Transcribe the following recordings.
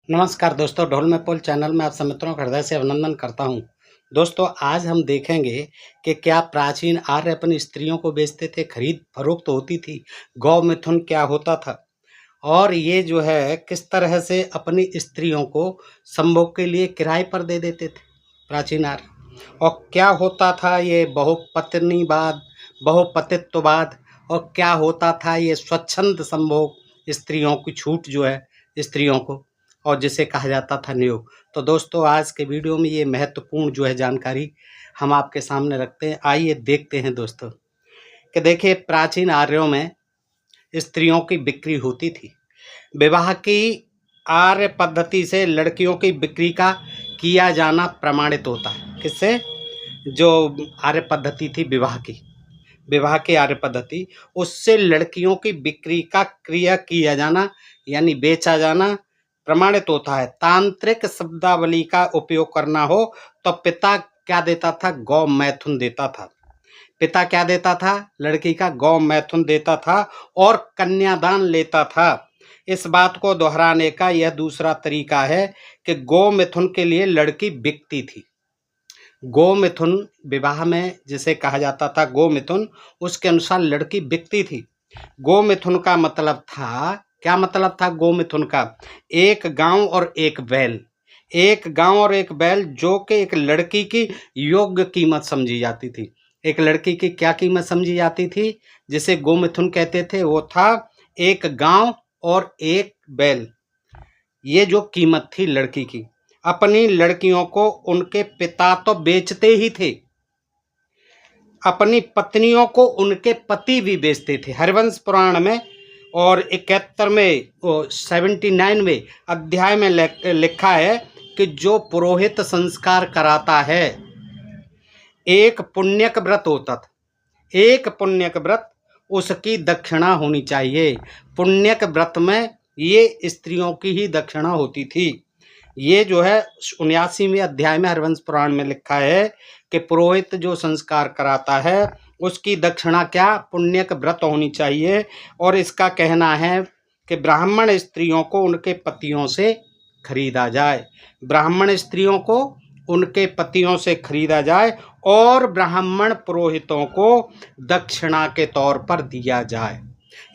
नमस्कार दोस्तों, ढोल में पोल चैनल में आप सब मित्रों का हृदय से अभिनंदन करता हूं। दोस्तों, आज हम देखेंगे कि क्या प्राचीन आर्य अपनी स्त्रियों को बेचते थे, खरीद फरोख्त होती थी, गौ मिथुन क्या होता था और ये जो है किस तरह से अपनी स्त्रियों को संभोग के लिए किराए पर दे देते थे प्राचीन आर्य, और क्या होता था ये बहुपत्नीवाद, बहुपतित्ववाद, और क्या होता था ये स्वच्छंद संभोग, स्त्रियों की छूट जो है स्त्रियों को, और जिसे कहा जाता था नियोग। तो दोस्तों, आज के वीडियो में ये महत्वपूर्ण जो है जानकारी हम आपके सामने रखते हैं। आइए देखते हैं दोस्तों कि देखिए, प्राचीन आर्यों में स्त्रियों की बिक्री होती थी। विवाह की आर्य पद्धति से लड़कियों की बिक्री का किया जाना प्रमाणित होता है। किससे? जो आर्य पद्धति थी विवाह की आर्य पद्धति, उससे लड़कियों की बिक्री का क्रिया किया जाना यानी बेचा जाना प्रमाणित होता है। तांत्रिक शब्दावली का उपयोग करना हो तो पिता क्या देता था? गौ मैथुन देता था। पिता क्या देता था? लड़की का गौ मैथुन देता था और कन्यादान लेता था। इस बात को दोहराने का यह दूसरा तरीका है कि गौ मिथुन के लिए लड़की बिकती थी। गौ मिथुन विवाह में जिसे कहा जाता था गौ मिथुन, उसके अनुसार लड़की बिकती थी। गौ मिथुन का मतलब था, क्या मतलब था गौ मिथुन का? एक गांव और एक बैल, एक गांव और एक बैल, जो कि एक लड़की की योग्य कीमत समझी जाती थी। एक लड़की की क्या कीमत समझी जाती थी जिसे गौ मिथुन कहते थे? वो था एक गांव और एक बैल। ये जो कीमत थी लड़की की। अपनी लड़कियों को उनके पिता तो बेचते ही थे, अपनी पत्नियों को उनके पति भी बेचते थे। हरिवंश पुराण में और 79वें अध्याय में लिखा है कि जो पुरोहित संस्कार कराता है, एक पुण्यक व्रत होता था, एक पुण्यक व्रत, उसकी दक्षिणा होनी चाहिए। पुण्यक व्रत में ये स्त्रियों की ही दक्षिणा होती थी। ये जो है 79वें अध्याय में हरिवंश पुराण में लिखा है कि पुरोहित जो संस्कार कराता है उसकी दक्षिणा क्या? पुण्यक व्रत होनी चाहिए। और इसका कहना है कि ब्राह्मण स्त्रियों को उनके पतियों से खरीदा जाए, ब्राह्मण स्त्रियों को उनके पतियों से खरीदा जाए और ब्राह्मण पुरोहितों को दक्षिणा के तौर पर दिया जाए।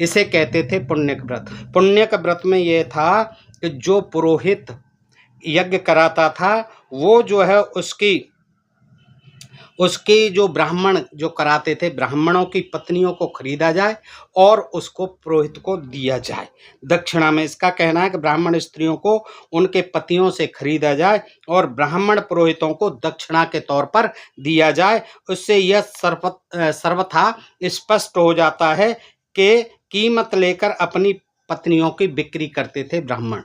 इसे कहते थे पुण्यक व्रत। पुण्यक व्रत में यह था कि जो पुरोहित यज्ञ कराता था वो जो है उसकी जो ब्राह्मण जो कराते थे, ब्राह्मणों की पत्नियों को खरीदा जाए और उसको पुरोहित को दिया जाए दक्षिणा में। इसका कहना है कि ब्राह्मण स्त्रियों को उनके पतियों से खरीदा जाए और ब्राह्मण पुरोहितों को दक्षिणा के तौर पर दिया जाए। उससे यह सर्वथा स्पष्ट हो जाता है कि कीमत लेकर अपनी पत्नियों की बिक्री करते थे ब्राह्मण,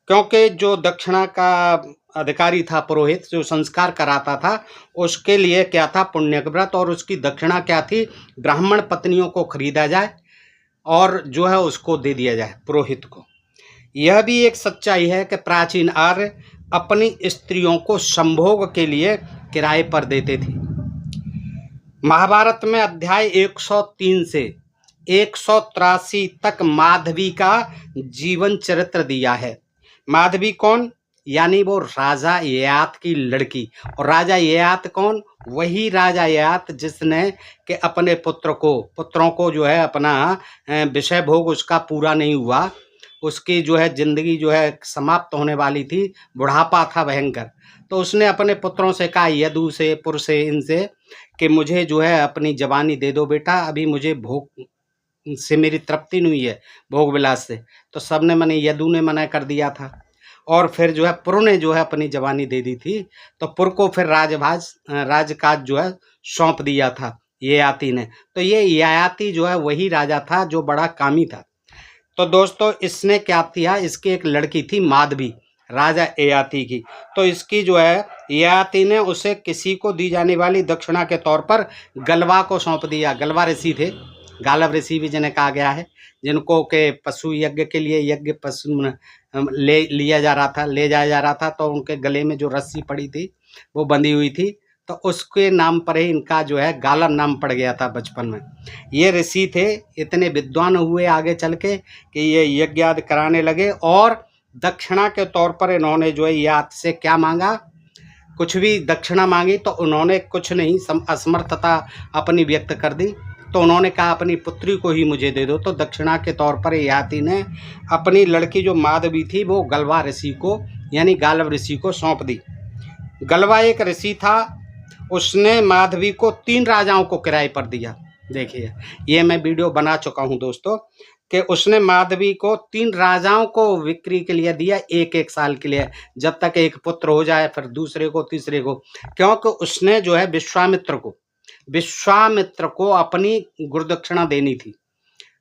क्योंकि जो दक्षिणा का अधिकारी था पुरोहित, जो संस्कार कराता था, उसके लिए क्या था? पुण्यक व्रत। और उसकी दक्षिणा क्या थी? ब्राह्मण पत्नियों को खरीदा जाए और जो है उसको दे दिया जाए पुरोहित को। यह भी एक सच्चाई है कि प्राचीन आर्य अपनी स्त्रियों को संभोग के लिए किराए पर देते थे। महाभारत में अध्याय 103 से 183 तक माधवी का जीवन चरित्र दिया है। माधवी कौन? यानी वो राजा ययाति की लड़की। और राजा ययाति कौन? वही राजा ययाति जिसने कि अपने पुत्रों को जो है अपना विषय भोग उसका पूरा नहीं हुआ, उसकी जो है जिंदगी जो है समाप्त होने वाली थी, बुढ़ापा था भयंकर। तो उसने अपने पुत्रों से कहा, यदु से, पुर से, इनसे, कि मुझे जो है अपनी जवानी दे दो बेटा, अभी मुझे भोग से मेरी तृप्ति नहीं है, भोग विलास से। तो सबने मने, यदु ने मना कर दिया था और फिर जो है पुर ने जो है अपनी जवानी दे दी थी। तो पुर को फिर राजकाज जो है सौंप दिया था ययाति ने। तो ये ययाति जो है वही राजा था जो बड़ा कामी था। तो दोस्तों, इसने क्या किया? इसकी एक लड़की थी माधवी, राजा ययाति की। तो इसकी जो है ययाति ने उसे किसी को दी जाने वाली दक्षिणा के तौर पर गलवा को सौंप दिया। गलवा ऋषि थे, गालव ऋषि भी जिन्हें कहा गया है, जिनको के पशु यज्ञ के लिए यज्ञ पशु ले जाया जा रहा था। तो उनके गले में जो रस्सी पड़ी थी वो बंधी हुई थी, तो उसके नाम पर ही इनका जो है गालव नाम पड़ गया था बचपन में। ये ऋषि थे, इतने विद्वान हुए आगे चल के कि ये यज्ञ आदि कराने लगे और दक्षिणा के तौर पर इन्होंने जो है यात से क्या मांगा, कुछ भी दक्षिणा मांगी तो उन्होंने कुछ नहीं, असमर्थता अपनी व्यक्त कर दी। तो उन्होंने कहा अपनी पुत्री को ही मुझे दे दो। तो दक्षिणा के तौर पर याति ने अपनी लड़की जो माधवी थी वो गलवा ऋषि को यानी गालव ऋषि को सौंप दी। गलवा एक ऋषि था, उसने माधवी को 3 राजाओं को किराए पर दिया। देखिए ये मैं वीडियो बना चुका हूँ दोस्तों कि उसने माधवी को 3 राजाओं को बिक्री के लिए दिया, 1-1 साल के लिए, जब तक एक पुत्र हो जाए, फिर दूसरे को, तीसरे को। क्योंकि उसने जो है विश्वामित्र को अपनी गुरुदक्षिणा देनी थी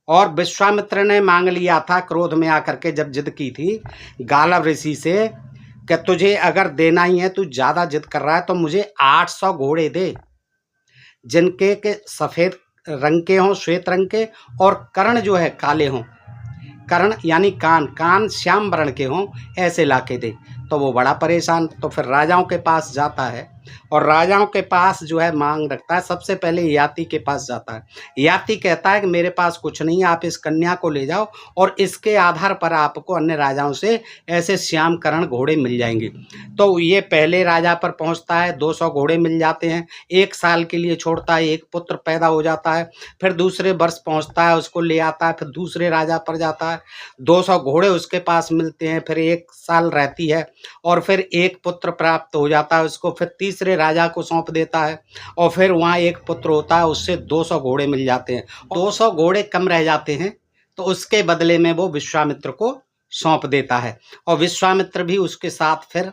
और विश्वामित्र ने मांग लिया था क्रोध में आकर के, जब जिद की थी गालव ऋषि से कि तुझे अगर देना ही है, तू ज़्यादा जिद कर रहा है तो मुझे 800 घोड़े दे जिनके के सफ़ेद रंग के हों, श्वेत रंग के, और कर्ण जो है काले हों, कर्ण यानी कान श्याम वर्ण के हों, ऐसे लाके दे। तो वो बड़ा परेशान, तो फिर राजाओं के पास जाता है और राजाओं के पास जो है मांग रखता है। सबसे पहले याति के पास जाता है। याति कहता है कि मेरे पास कुछ नहीं, आप इस कन्या को ले जाओ और इसके आधार पर आपको अन्य राजाओं से ऐसे श्याम कर्ण घोड़े मिल जाएंगे। तो ये पहले राजा पर पहुंचता है, 200 घोड़े मिल जाते हैं, 1 साल के लिए छोड़ता है, एक पुत्र पैदा हो जाता है। फिर दूसरे वर्ष पहुंचता है, उसको ले आता है, फिर दूसरे राजा पर जाता है, 200 घोड़े उसके पास मिलते हैं, फिर 1 साल रहती है और फिर एक पुत्र प्राप्त हो जाता है उसको, फिर तीसरे राजा को सौंप देता है और फिर वहाँ एक पुत्र होता है, उससे 200 घोड़े मिल जाते हैं। 200 घोड़े कम रह जाते हैं तो उसके बदले में वो विश्वामित्र को सौंप देता है और विश्वामित्र भी उसके साथ फिर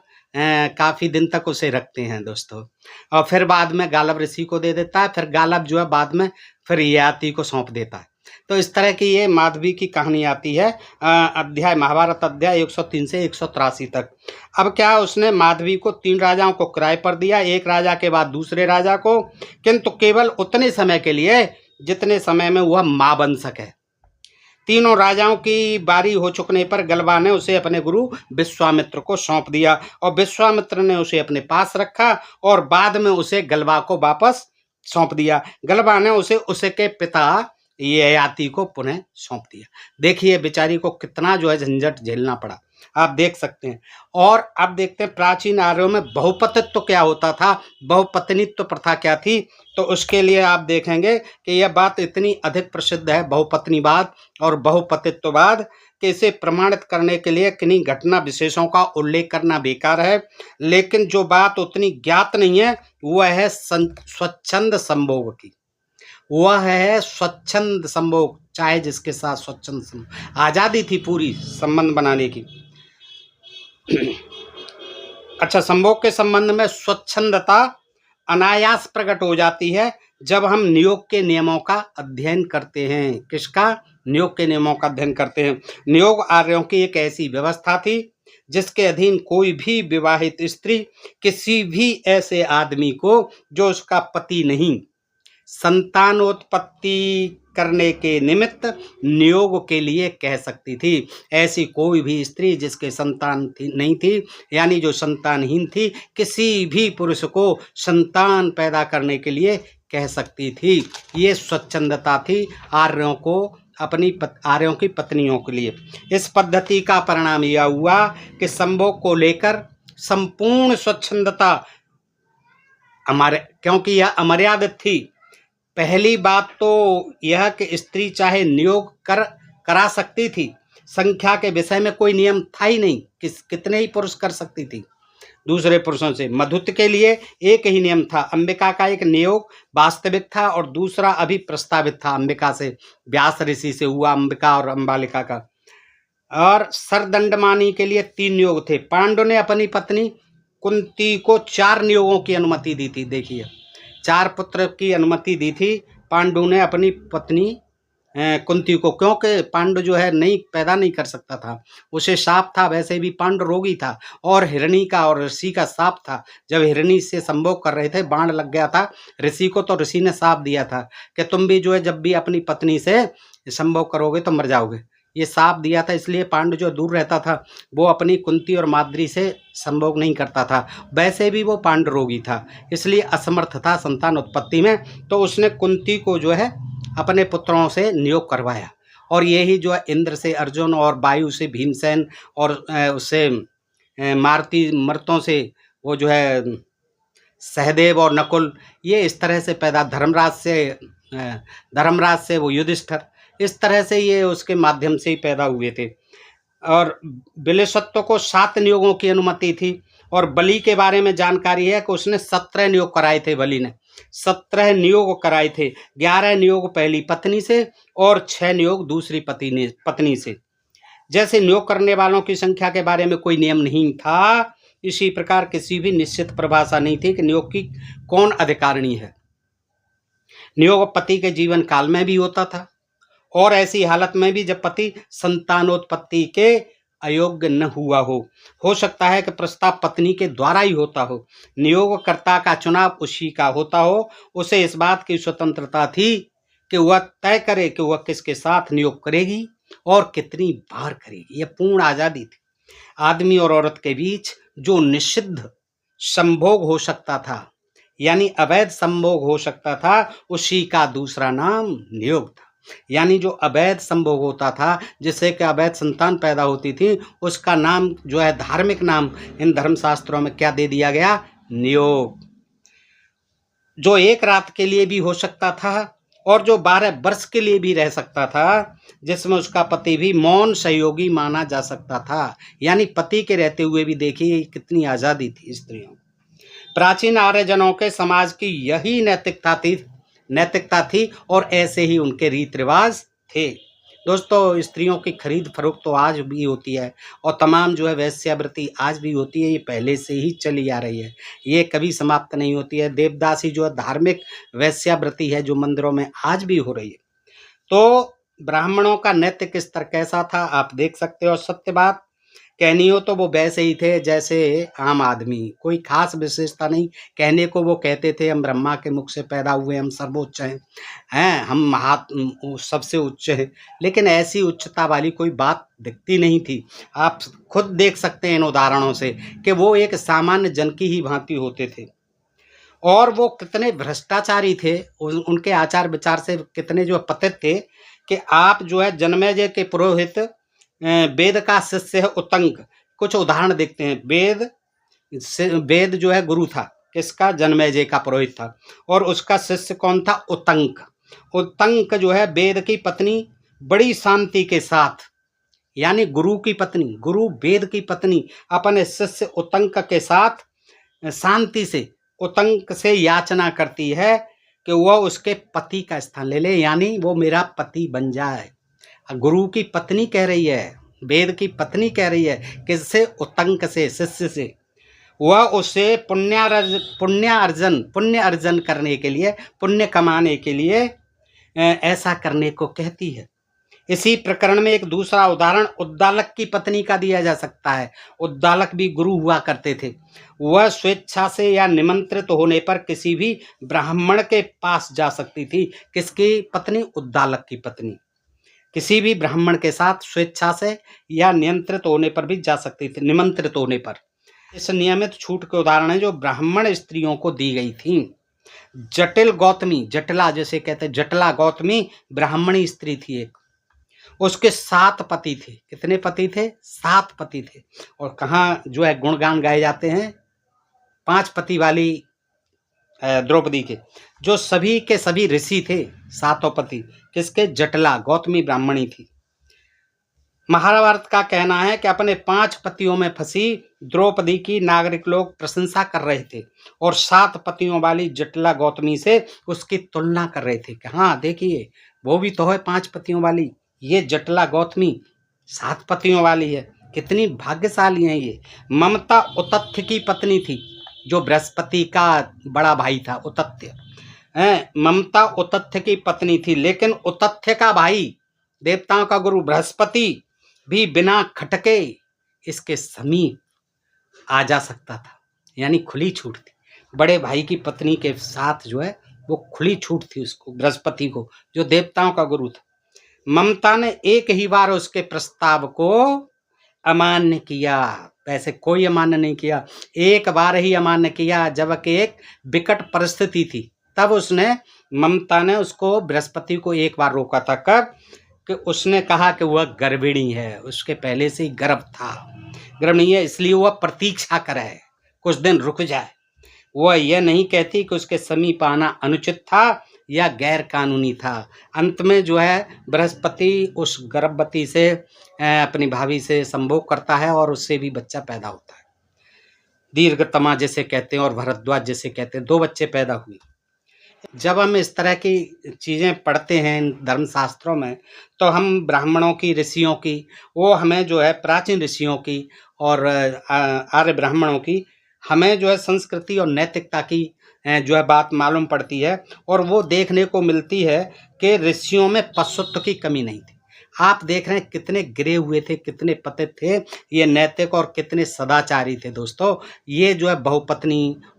काफ़ी दिन तक उसे रखते हैं दोस्तों। और फिर बाद में गालव ऋषि को दे देता है, फिर गालव जो है बाद में फिर ययाति को सौंप देता है। तो इस तरह की ये माधवी की कहानी आती है अध्याय महाभारत अध्याय 103 से 183 तक। अब क्या, उसने माधवी को 3 राजाओं को किराए पर दिया, एक राजा के बाद दूसरे राजा को, किंतु केवल उतने समय के लिए जितने समय में वह माँ बन सके। तीनों राजाओं की बारी हो चुकने पर गलवा ने उसे अपने गुरु विश्वामित्र को सौंप दिया और विश्वामित्र ने उसे अपने पास रखा और बाद में उसे गलवा को वापस सौंप दिया। गलवा ने उसे उसके पिता ययाति को पुनः सौंप दिया। देखिए बेचारी को कितना जो है झंझट झेलना पड़ा, आप देख सकते हैं। और अब देखते हैं प्राचीन आर्यों में बहुपतित्व क्या होता था, बहुपत्नीत्व प्रथा क्या थी। तो उसके लिए आप देखेंगे कि यह बात इतनी अधिक प्रसिद्ध है, बहुपत्नीवाद और बहुपतित्ववाद, कि इसे प्रमाणित करने के लिए किन्हीं घटना विशेषों का उल्लेख करना बेकार है। लेकिन जो बात उतनी ज्ञात नहीं है वह है स्वच्छंद संभोग की, वह है स्वच्छंद संभोग, चाहे जिसके साथ स्वच्छंद संभोग, आज़ादी थी पूरी संबंध बनाने की। अच्छा, संभोग के संबंध में स्वच्छंदता अनायास प्रकट हो जाती है जब हम नियोग के नियमों का अध्ययन करते हैं। किसका? नियोग के नियमों का अध्ययन करते हैं। नियोग आर्यों की एक ऐसी व्यवस्था थी जिसके अधीन कोई भी विवाहित स्त्री किसी भी ऐसे आदमी को जो उसका पति नहीं, संतानोत्पत्ति करने के निमित्त नियोग के लिए कह सकती थी। ऐसी कोई भी स्त्री जिसके संतान नहीं थी, यानी जो संतानहीन थी, किसी भी पुरुष को संतान पैदा करने के लिए कह सकती थी। ये स्वच्छंदता थी आर्यों को, आर्यों की पत्नियों के लिए। इस पद्धति का परिणाम यह हुआ कि संभोग को लेकर संपूर्ण स्वच्छंदता क्योंकि यह अमर्यादित थी। पहली बात तो यह कि स्त्री चाहे नियोग करा सकती थी, संख्या के विषय में कोई नियम था ही नहीं, कितने ही पुरुष कर सकती थी दूसरे पुरुषों से। मधुत्व के लिए एक ही नियम था, अंबिका का एक नियोग वास्तविक था और दूसरा अभी प्रस्तावित था, अंबिका से, व्यास ऋषि से हुआ, अंबिका और अंबालिका का। और सरदंडमानी के लिए 3 नियोग थे। पांडु ने अपनी पत्नी कुंती को 4 नियोगों की अनुमति दी थी। देखिए 4 पुत्र की अनुमति दी थी पांडु ने अपनी पत्नी कुंती को, क्योंकि पांडु जो है पैदा नहीं कर सकता था, उसे शाप था, वैसे भी पांडु रोगी था और हिरणी का और ऋषि का शाप था। जब हिरणी से संभोग कर रहे थे, बाण लग गया था ऋषि को, तो ऋषि ने शाप दिया था कि तुम भी जो है जब भी अपनी पत्नी से संभोग करोगे तो मर जाओगे, ये शाप दिया था। इसलिए पांडु जो दूर रहता था, वो अपनी कुंती और माद्री से संभोग नहीं करता था। वैसे भी वो पांडु रोगी था, इसलिए असमर्थ था संतान उत्पत्ति में। तो उसने कुंती को जो है अपने पुत्रों से नियोग करवाया और यही जो है इंद्र से अर्जुन और वायु से भीमसेन और उससे मारुति मर्तों से वो जो है सहदेव और नकुल, ये इस तरह से पैदा, धर्मराज से वो युधिष्ठिर, इस तरह से ये उसके माध्यम से ही पैदा हुए थे। और बिलिसत्व को 7 नियोगों की अनुमति थी। और बलि के बारे में जानकारी है कि उसने 17 नियोग कराए थे। बलि ने 17 नियोग कराए थे। 11 नियोग पहली पत्नी से और 6 नियोग दूसरी पत्नी से। जैसे नियोग करने वालों की संख्या के बारे में कोई नियम नहीं था, इसी प्रकार किसी भी निश्चित परिभाषा नहीं थी कि नियोग की कौन अधिकारिणी है। नियोग पति के जीवन काल में भी होता था और ऐसी हालत में भी जब पति संतानोत्पत्ति के अयोग्य न हुआ हो सकता है कि प्रस्ताव पत्नी के द्वारा ही होता हो, नियोगकर्ता का चुनाव उसी का होता हो। उसे इस बात की स्वतंत्रता थी कि वह तय करे कि वह किसके साथ नियोग करेगी और कितनी बार करेगी। यह पूर्ण आजादी थी। आदमी और औरत के बीच जो निषिद्ध संभोग हो सकता था, यानी अवैध संभोग हो सकता था, उसी का दूसरा नाम नियोग था। यानी जो अवैध संभोग होता था, जिससे कि अवैध संतान पैदा होती थी, उसका नाम जो है, धार्मिक नाम इन धर्मशास्त्रों में क्या दे दिया गया? नियोग। जो 1 रात के लिए भी हो सकता था और जो 12 वर्ष के लिए भी रह सकता था, जिसमें उसका पति भी मौन सहयोगी माना जा सकता था। यानी पति के रहते हुए भी देखिए कितनी आज़ादी थी स्त्रियों। प्राचीन आर्यजनों के समाज की यही नैतिकता थी और ऐसे ही उनके रीति रिवाज थे। दोस्तों, स्त्रियों की खरीद फरोख्त तो आज भी होती है और तमाम जो है वेश्यावृत्ति आज भी होती है। ये पहले से ही चली आ रही है, ये कभी समाप्त नहीं होती है। देवदासी जो है धार्मिक वेश्यावृत्ति है, जो मंदिरों में आज भी हो रही है। तो ब्राह्मणों का नैतिक स्तर कैसा था आप देख सकते हो। सत्य बात कहनी हो तो वो वैसे ही थे जैसे आम आदमी, कोई खास विशेषता नहीं। कहने को वो कहते थे हम ब्रह्मा के मुख से पैदा हुए, हम सर्वोच्च हैं, हम सबसे उच्च हैं, लेकिन ऐसी उच्चता वाली कोई बात दिखती नहीं थी। आप खुद देख सकते हैं इन उदाहरणों से कि वो एक सामान्य जन की ही भांति होते थे। और वो कितने भ्रष्टाचारी थे, उनके आचार विचार से कितने जो पतित थे कि आप जो है जन्मेजय के पुरोहित वेद का शिष्य है उत्तंक। कुछ उदाहरण देखते हैं। वेद जो है गुरु था, किसका? जन्मेजय का पुरोहित था। और उसका शिष्य कौन था? उत्तंक। उत्तंक जो है वेद की पत्नी बड़ी शांति के साथ, यानी गुरु की पत्नी, गुरु वेद की पत्नी अपने शिष्य उत्तंक के साथ शांति से उत्तंक से याचना करती है कि वह उसके पति का स्थान ले ले, यानी वो मेरा पति बन जाए। गुरु की पत्नी कह रही है, वेद की पत्नी कह रही है, किससे? उत्तंक से, शिष्य से। वह उसे पुण्य अर्जन करने के लिए, पुण्य कमाने के लिए ऐसा करने को कहती है। इसी प्रकरण में एक दूसरा उदाहरण उद्दालक की पत्नी का दिया जा सकता है। उद्दालक भी गुरु हुआ करते थे। वह स्वेच्छा से या निमंत्रित होने पर किसी भी ब्राह्मण के पास जा सकती थी। किसकी पत्नी? उद्दालक की पत्नी। किसी भी ब्राह्मण के साथ स्वेच्छा से या नियंत्रित होने पर भी जा सकती थी, निमंत्रित होने पर। इस नियमित छूट के उदाहरण है जो ब्राह्मण स्त्रियों को दी गई थी। जटिल गौतमी, जटिला जैसे कहते हैं, जटिला गौतमी ब्राह्मणी स्त्री थी एक। उसके 7 पति थे। कितने पति थे? 7 पति थे। और कहाँ जो है गुणगान गाए जाते हैं 5 पति वाली द्रौपदी के, जो सभी के सभी ऋषि थे, 7 पति। किसके? जटिला गौतमी ब्राह्मणी थी। महाभारत का कहना है कि अपने 5 पतियों में फंसी द्रौपदी की नागरिक लोग प्रशंसा कर रहे थे और 7 पतियों वाली जटिला गौतमी से उसकी तुलना कर रहे थे कि हाँ देखिए वो भी तो है 5 पतियों वाली, ये जटिला गौतमी 7 पतियों वाली है, कितनी भाग्यशाली है ये। ममता उतथ्य की पत्नी थी, जो बृहस्पति का बड़ा भाई था उतथ्य। ममता उतथ्य की पत्नी थी, लेकिन उतथ्य का भाई, देवताओं का गुरु बृहस्पति भी बिना खटके इसके समीप आ जा सकता था, यानी खुली छूट थी। बड़े भाई की पत्नी के साथ जो है वो खुली छूट थी उसको, बृहस्पति को, जो देवताओं का गुरु था। ममता ने एक ही बार उसके प्रस्ताव को अमान्य किया, वैसे कोई अमान्य नहीं किया, एक बार ही अमान्य किया, जबकि एक विकट परिस्थिति थी। तब उसने, ममता ने उसको, बृहस्पति को एक बार रोका था। कब? कि कि उसने कहा कि वह गर्भिणी है, उसके पहले से ही गर्भ था, गर्भिणी है, इसलिए वह प्रतीक्षा करे, कुछ दिन रुक जाए। वह यह नहीं कहती कि उसके समीप आना अनुचित था या गैर कानूनी था। अंत में जो है बृहस्पति उस गर्भवती से अपनी भाभी से संभोग करता है और उससे भी बच्चा पैदा होता है। दीर्घतमा जिसे कहते हैं और भरद्वाज जिसे कहते हैं, 2 बच्चे पैदा हुए। जब हम इस तरह की चीज़ें पढ़ते हैं इन धर्मशास्त्रों में, तो हम ब्राह्मणों की, ऋषियों की, वो हमें जो है प्राचीन ऋषियों की और आर्य ब्राह्मणों की, हमें जो है संस्कृति और नैतिकता की जो है बात मालूम पड़ती है और वो देखने को मिलती है कि ऋषियों में पशुत्व की कमी नहीं थी। आप देख रहे हैं कितने गिरे हुए थे, कितने पतित थे, ये नैतिक और कितने सदाचारी थे दोस्तों। ये जो है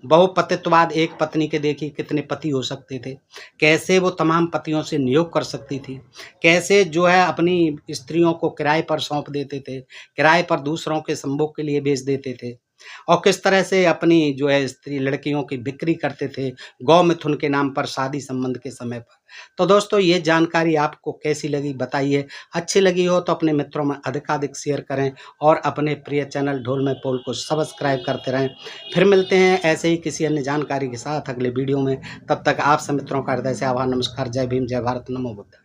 बहुपतित्ववाद, एक पत्नी के देखिए कितने पति हो सकते थे, कैसे वो तमाम पतियों से नियोग कर सकती थी, कैसे जो है अपनी स्त्रियों को किराए पर सौंप देते थे, किराए पर दूसरों के संभोग के लिए बेच देते थे और किस तरह से अपनी जो है स्त्री लड़कियों की बिक्री करते थे गौ मिथुन के नाम पर शादी संबंध के समय पर। तो दोस्तों ये जानकारी आपको कैसी लगी बताइए। अच्छी लगी हो तो अपने मित्रों में अधिकाधिक शेयर करें और अपने प्रिय चैनल ढोल में पोल को सब्सक्राइब करते रहें। फिर मिलते हैं ऐसे ही किसी अन्य जानकारी के साथ अगले वीडियो में। तब तक आप सब मित्रों का हृदय से आभार, नमस्कार, जय भीम, जय भारत, नमो बुद्ध।